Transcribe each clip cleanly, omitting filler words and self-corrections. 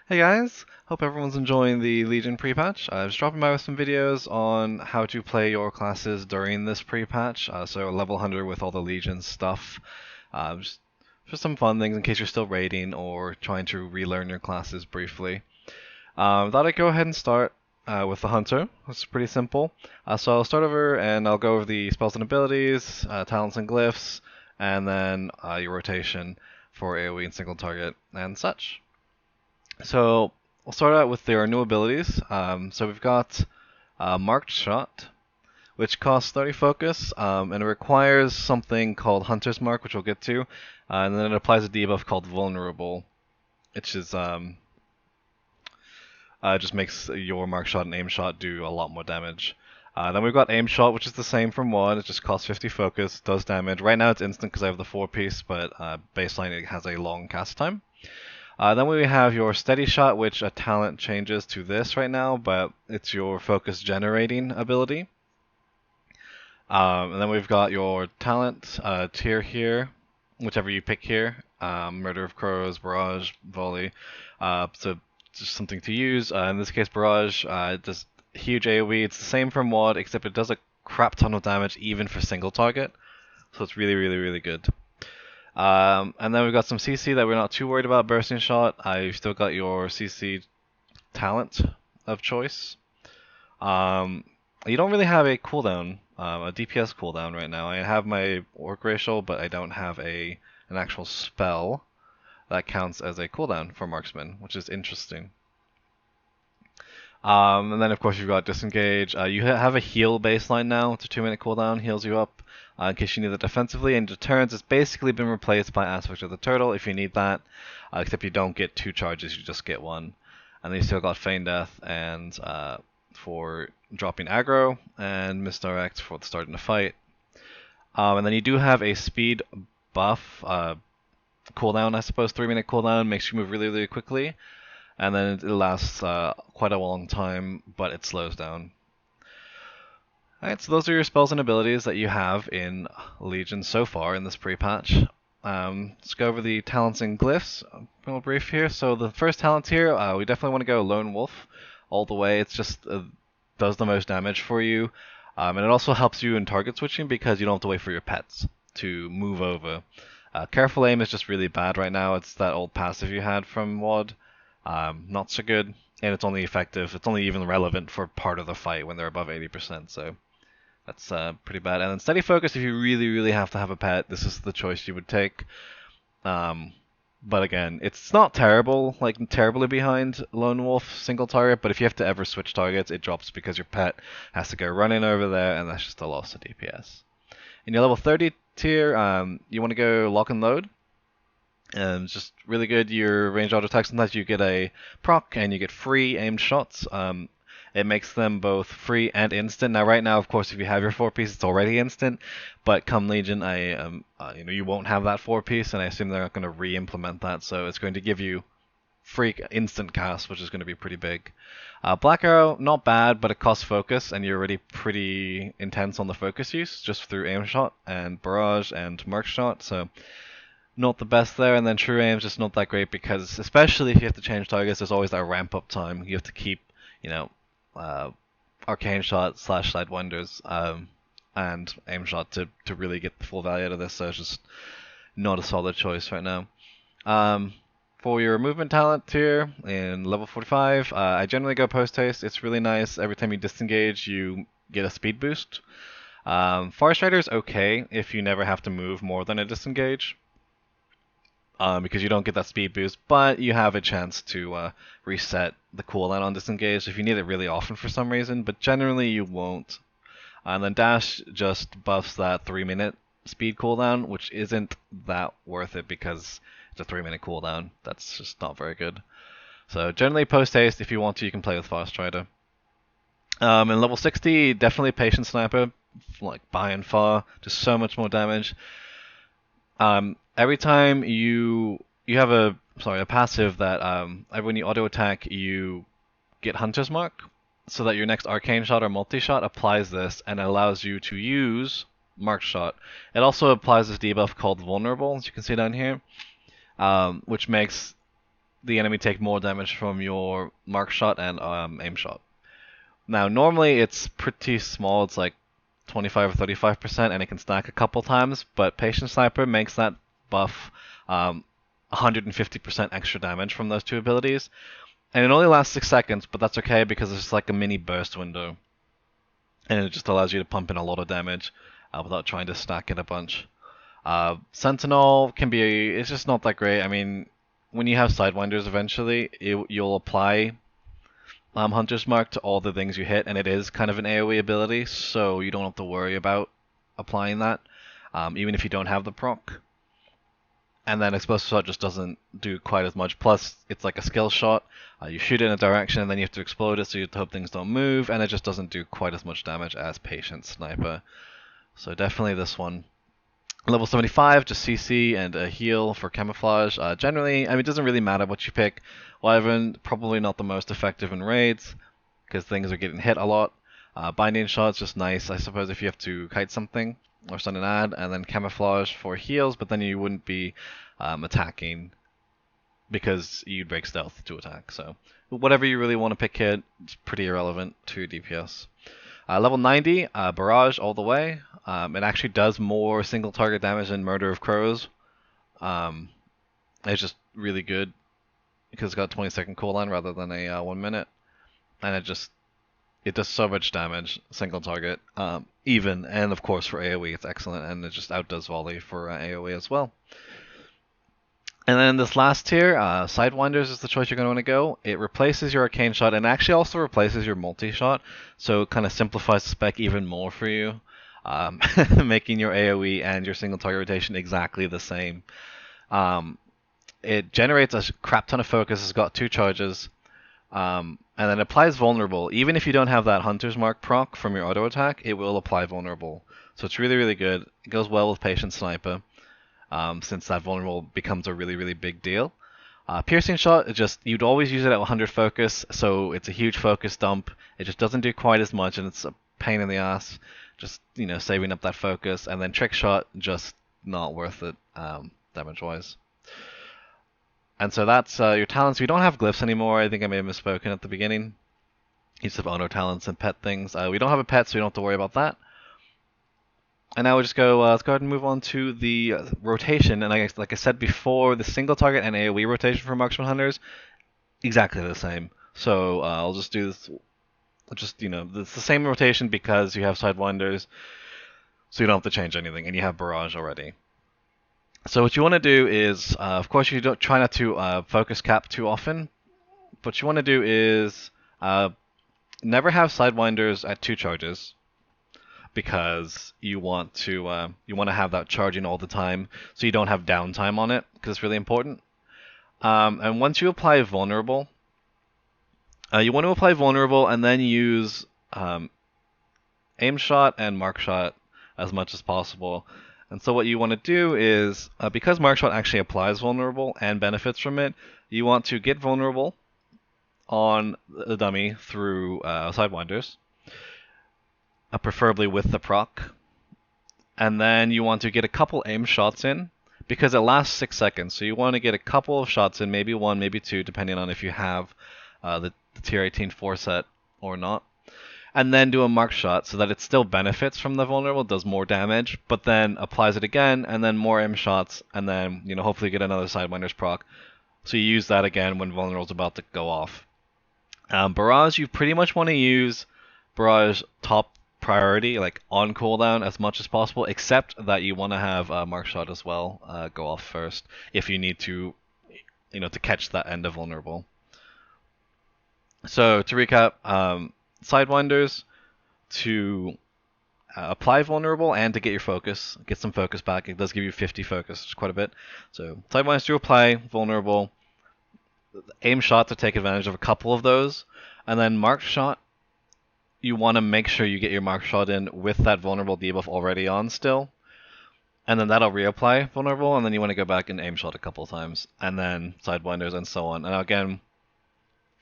Hey guys, hope everyone's enjoying the Legion pre-patch. I was dropping by with some videos on how to play your classes during this pre-patch, so level 100 with all the Legion stuff. Just some fun things in case you're still raiding or trying to relearn your classes briefly. Thought I'd go ahead and start with the Hunter. It's pretty simple. So I'll start over and I'll go over the spells and abilities, talents and glyphs, and then your rotation for AoE and single target and such. So we'll start out with their new abilities. So we've got Marked Shot, which costs 30 focus, and it requires something called Hunter's Mark, which we'll get to, and then it applies a debuff called Vulnerable, which is just makes your Marked Shot and Aim Shot do a lot more damage. Then we've got Aim Shot, which is the same from one. It just costs 50 focus, does damage. Right now it's instant because I have the 4-piece, but baseline it has a long cast time. Then we have your Steady Shot, which a talent changes to this right now, but it's your focus generating ability. And then we've got your talent tier here, whichever you pick here. Murder of Crows, Barrage, Volley. So just something to use. In this case, Barrage does huge AoE. It's the same from WoD, except it does a crap ton of damage even for single target. So it's really, really, really good. And then we've got some CC that we're not too worried about. Bursting Shot, you've still got your CC talent of choice. You don't really have a cooldown, a DPS cooldown right now. I have my Orc Racial, but I don't have an actual spell that counts as a cooldown for Marksman, which is interesting. And then of course you've got Disengage. You have a heal baseline now. It's a 2-minute cooldown, heals you up in case you need it defensively. And your turns, it's basically been replaced by Aspect of the Turtle if you need that, except you don't get 2 charges, you just get 1. And then you still got Feign Death and for dropping aggro, and Misdirect for starting the fight. And then you do have a speed buff cooldown, I suppose, 3-minute cooldown, makes you move really, really quickly. And then it lasts quite a long time, but it slows down. Alright, so those are your spells and abilities that you have in Legion so far in this pre-patch. Let's go over the talents and glyphs real brief here. So the first talent here, we definitely want to go Lone Wolf all the way. It's just does the most damage for you. And it also helps you in target switching because you don't have to wait for your pets to move over. Careful Aim is just really bad right now. It's that old passive you had from WoD. Not so good, and it's only effective. It's only even relevant for part of the fight when they're above 80%, so that's pretty bad. And then Steady Focus, if you really, really have to have a pet, this is the choice you would take. But again, it's not terrible, like terribly behind Lone Wolf single target, but if you have to ever switch targets, it drops because your pet has to go running over there, and that's just a loss of DPS. In your level 30 tier, you want to go Lock and Load. It's just really good. Your range auto attack, sometimes you get a proc and you get free aimed shots. It makes them both free and instant. Now, right now, of course, if you have your 4-piece, it's already instant. But come Legion, you won't have that 4-piece, and I assume they're not going to re-implement that. So it's going to give you free instant cast, which is going to be pretty big. Black Arrow, not bad, but it costs focus, and you're already pretty intense on the focus use, just through aim shot and barrage and mark shot. So not the best there. And then True Aim is just not that great because, especially if you have to change targets, there's always that ramp up time. You have to keep, Arcane Shot / Sidewinders and Aim Shot to really get the full value out of this. So it's just not a solid choice right now. For your movement talent tier in level 45, I generally go Post Haste. It's really nice. Every time you disengage, you get a speed boost. Forest Rider is okay if you never have to move more than a disengage. Because you don't get that speed boost, but you have a chance to reset the cooldown on disengage if you need it really often for some reason, but generally you won't. And then Dash just buffs that 3-minute speed cooldown, which isn't that worth it because it's a 3-minute cooldown. That's just not very good. So generally Post Haste, if you want to, you can play with Fast Rider. In level 60, definitely Patient Sniper, like by and far, just so much more damage. Every time you have a passive that when you auto attack you get Hunter's Mark, so that your next Arcane Shot or Multi-Shot applies this and allows you to use Marked Shot. It also applies this debuff called Vulnerable, as you can see down here, which makes the enemy take more damage from your mark shot and aim shot. Now, normally it's pretty small, it's like 25 or 35%, and it can stack a couple times, but Patient Sniper makes that buff 150% extra damage from those two abilities. And it only lasts 6 seconds, but that's okay because it's just like a mini burst window. And it just allows you to pump in a lot of damage without trying to stack it a bunch. Sentinel can be, it's just not that great. I mean, when you have Sidewinders eventually, you'll apply Hunter's Mark to all the things you hit, and it is kind of an AoE ability, so you don't have to worry about applying that, even if you don't have the proc. And then Explosive Shot just doesn't do quite as much. Plus, it's like a skill shot. You shoot it in a direction, and then you have to explode it, so you have to hope things don't move, and it just doesn't do quite as much damage as Patient Sniper. So definitely this one. Level 75, just CC and a heal for camouflage. Generally, I mean, it doesn't really matter what you pick. Wyvern, probably not the most effective in raids, because things are getting hit a lot. Binding Shot's just nice, I suppose, if you have to kite something or stun an ad, and then camouflage for heals, but then you wouldn't be attacking because you'd break stealth to attack. So whatever you really want to pick here, it's pretty irrelevant to DPS. Level 90, Barrage all the way. It actually does more single target damage than Murder of Crows. It's just really good because it's got a 20-second cooldown rather than a 1 minute, and it does so much damage single target, even, and of course for AoE it's excellent, and it just outdoes volley for AoE as well. And then this last tier, Sidewinders is the choice you're going to want to go. It replaces your Arcane Shot and actually also replaces your multi-shot, so it kind of simplifies the spec even more for you, making your AoE and your single target rotation exactly the same. It generates a crap ton of focus, it's got 2 charges, and then applies Vulnerable. Even if you don't have that Hunter's Mark proc from your auto attack, it will apply Vulnerable. So it's really, really good. It goes well with Patient Sniper. Since that vulnerable becomes a really, really big deal. Piercing Shot, you'd always use it at 100 focus, so it's a huge focus dump. It just doesn't do quite as much, and it's a pain in the ass, just, saving up that focus. And then Trick Shot, just not worth it, damage-wise. And so that's your talents. We don't have glyphs anymore. I think I may have misspoken at the beginning. You just have honor talents and pet things. We don't have a pet, so we don't have to worry about that. And now we'll just go, let's go ahead and move on to the rotation. And like I said before, the single target and AoE rotation for Marksman Hunters, exactly the same. So I'll just do this, it's the same rotation because you have Sidewinders, so you don't have to change anything, and you have Barrage already. So what you want to do is, of course, you don't try not to focus cap too often. What you want to do is never have Sidewinders at 2 charges, because you want to have that charging all the time, so you don't have downtime on it, because it's really important. And once you apply Vulnerable, you want to apply Vulnerable and then use Aim Shot and Mark Shot as much as possible. And so what you want to do is, because Mark Shot actually applies Vulnerable and benefits from it, you want to get Vulnerable on the dummy through Sidewinders. Preferably with the proc, and then you want to get a couple aim shots in because it lasts 6 seconds, so you want to get a couple of shots in, maybe 1, maybe 2, depending on if you have the tier 18 4-set or not, and then do a mark shot so that it still benefits from the vulnerable, does more damage, but then applies it again, and then more aim shots, and then hopefully get another Sidewinders proc, so you use that again when vulnerable's about to go off. Barrage, you pretty much want to use Barrage top priority, like on cooldown as much as possible, except that you want to have Mark Shot as well go off first if you need to, to catch that end of vulnerable. So to recap, Sidewinders to apply vulnerable and to get your focus, get some focus back. It does give you 50 focus, which is quite a bit. So Sidewinders to apply vulnerable, Aim Shot to take advantage of a couple of those, and then Mark Shot, you want to make sure you get your Mark Shot in with that vulnerable debuff already on still, and then that'll reapply vulnerable, and then you want to go back and Aim Shot a couple times, and then Sidewinders and so on. And again,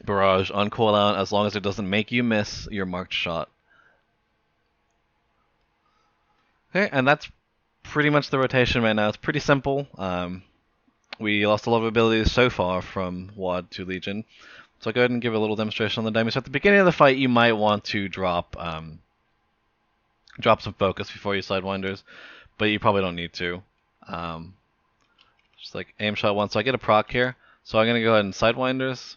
Barrage on cooldown as long as it doesn't make you miss your marked shot. Okay, and that's pretty much the rotation right now. It's pretty simple. we lost a lot of abilities so far from WoD to Legion. So I'll go ahead and give a little demonstration on the demo. So at the beginning of the fight, you might want to drop some focus before you Sidewinders, but you probably don't need to. Just like aim shot once. So I get a proc here. So I'm going to go ahead and Sidewinders,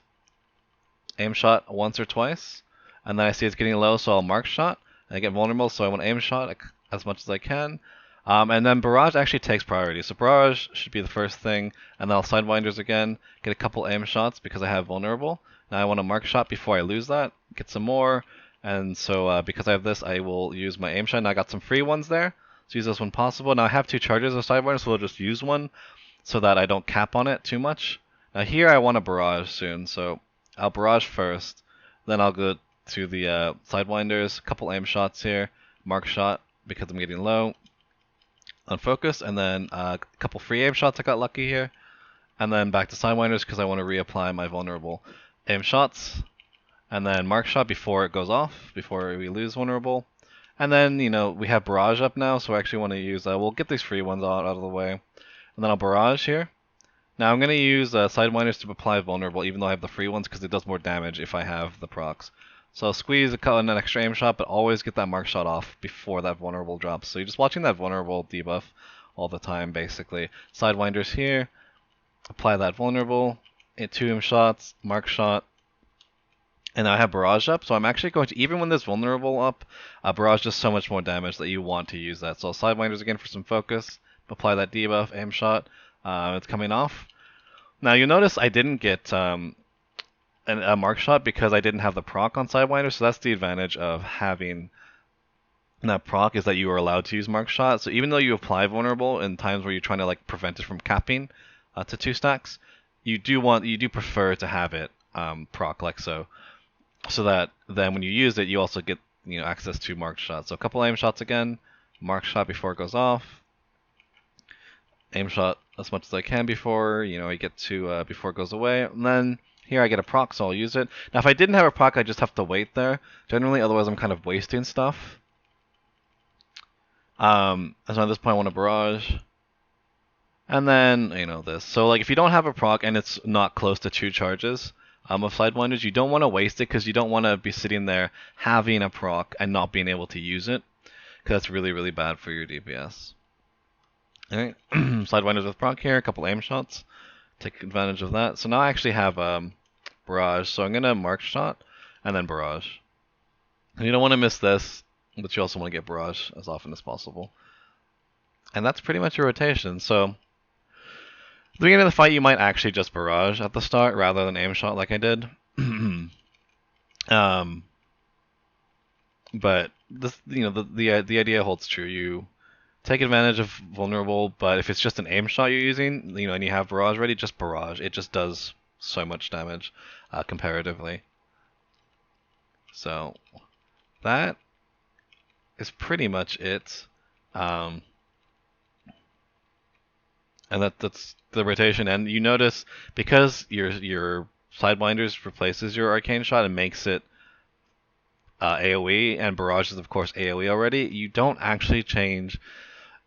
aim shot once or twice, and then I see it's getting low, so I'll mark shot. And I get vulnerable, so I want aim shot as much as I can. And then Barrage actually takes priority. So Barrage should be the first thing, and then I'll Sidewinders again, get a couple aim shots because I have vulnerable. Now I want a mark shot before I lose that, get some more, and so because I have this, I will use my aim shot. Now I got some free ones there, so use this when possible. Now I have 2 charges of Sidewinders, so I'll just use one so that I don't cap on it too much. Now here I want a Barrage soon, so I'll Barrage first, then I'll go to the Sidewinders, couple aim shots here, mark shot because I'm getting low, unfocused, and then a couple free aim shots. I got lucky here, and then back to Sidewinders because I want to reapply my vulnerable aim shots, and then mark shot before it goes off, before we lose vulnerable, and then we have Barrage up now, so I actually want to use we'll get these free ones out of the way, and then I'll Barrage here. Now I'm going to use Sidewinders to apply vulnerable, even though I have the free ones, because it does more damage if I have the procs. So I'll squeeze an extra aim shot, but always get that mark shot off before that vulnerable drops. So you're just watching that vulnerable debuff all the time, basically. Sidewinders here, apply that vulnerable, 2 aim shots, mark shot, and now I have Barrage up. So I'm actually going to, even when there's vulnerable up, Barrage does so much more damage that you want to use that. So I'll Sidewinders again for some focus, apply that debuff, aim shot. It's coming off. Now you'll notice I didn't get a mark shot because I didn't have the proc on Sidewinder, so that's the advantage of having that proc, is that you are allowed to use mark shot. So even though you apply vulnerable in times where you're trying to prevent it from capping to 2 stacks, you do prefer to have it proc so that then when you use it, you also get access to mark shot. So a couple aim shots again, mark shot before it goes off, aim shot as much as I can before I get to before it goes away, and then here I get a proc, so I'll use it. Now if I didn't have a proc, I just have to wait there generally, otherwise I'm kind of wasting stuff. So at this point I want a Barrage, and then this. So if you don't have a proc and it's not close to 2 charges of Sidewinders, you don't want to waste it, because you don't want to be sitting there having a proc and not being able to use it, because that's really, really bad for your DPS. Alright, Sidewinders with proc here, a couple aim shots, take advantage of that. So now I actually have Barrage, so I'm going to mark shot and then Barrage. And you don't want to miss this, but you also want to get Barrage as often as possible. And that's pretty much your rotation. So at the beginning of the fight, you might actually just Barrage at the start rather than aim shot like I did. But this, the idea holds true. You take advantage of vulnerable, but if it's just an aim shot you're using, and you have Barrage ready, just Barrage. It just does so much damage comparatively. So that is pretty much it. And that's the rotation. And you notice, because your Sidewinders replaces your Arcane Shot and makes it AoE, and Barrage is of course AoE already, you don't actually change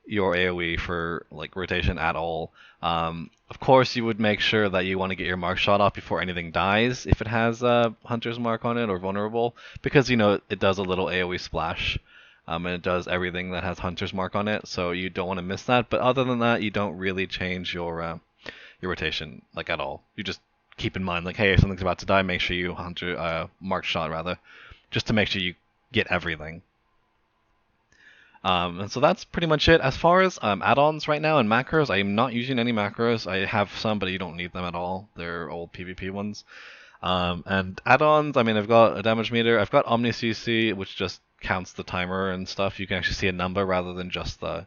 your AoE for rotation at all. Of course, you would make sure that you want to get your mark shot off before anything dies if it has Hunter's Mark on it or vulnerable, because it does a little AoE splash, and it does everything that has Hunter's Mark on it, so you don't want to miss that. But other than that, you don't really change your rotation at all. You just keep in mind hey, if something's about to die, make sure you mark shot rather, just to make sure you get everything. And so that's pretty much it. As far as add-ons right now and macros, I am not using any macros. I have some, but you don't need them at all. They're old PvP ones. And add-ons, I've got a damage meter. I've got OmniCC, which just counts the timer and stuff. You can actually see a number rather than just the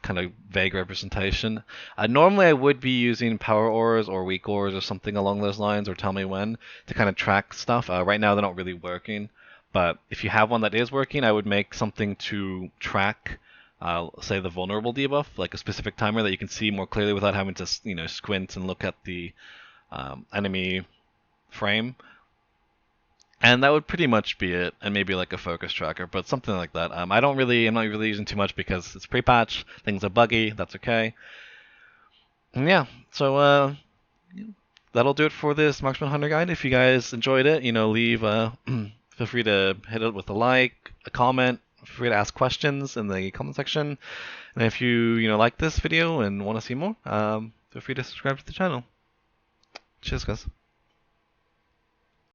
kind of vague representation. Normally I would be using Power Auras or WeakAuras or something along those lines, or TellMeWhen, to kind of track stuff. Right now they're not really working. But if you have one that is working, I would make something to track, say, the vulnerable debuff, like a specific timer that you can see more clearly without having to, squint and look at the enemy frame. And that would pretty much be it, and maybe a focus tracker, but something like that. I'm not really using too much because it's pre-patch, things are buggy, that's okay. And yeah, so that'll do it for this Marksman Hunter guide. If you guys enjoyed it, leave feel free to hit it with a like, a comment. Feel free to ask questions in the comment section. And if you like this video and want to see more, feel free to subscribe to the channel. Cheers, guys.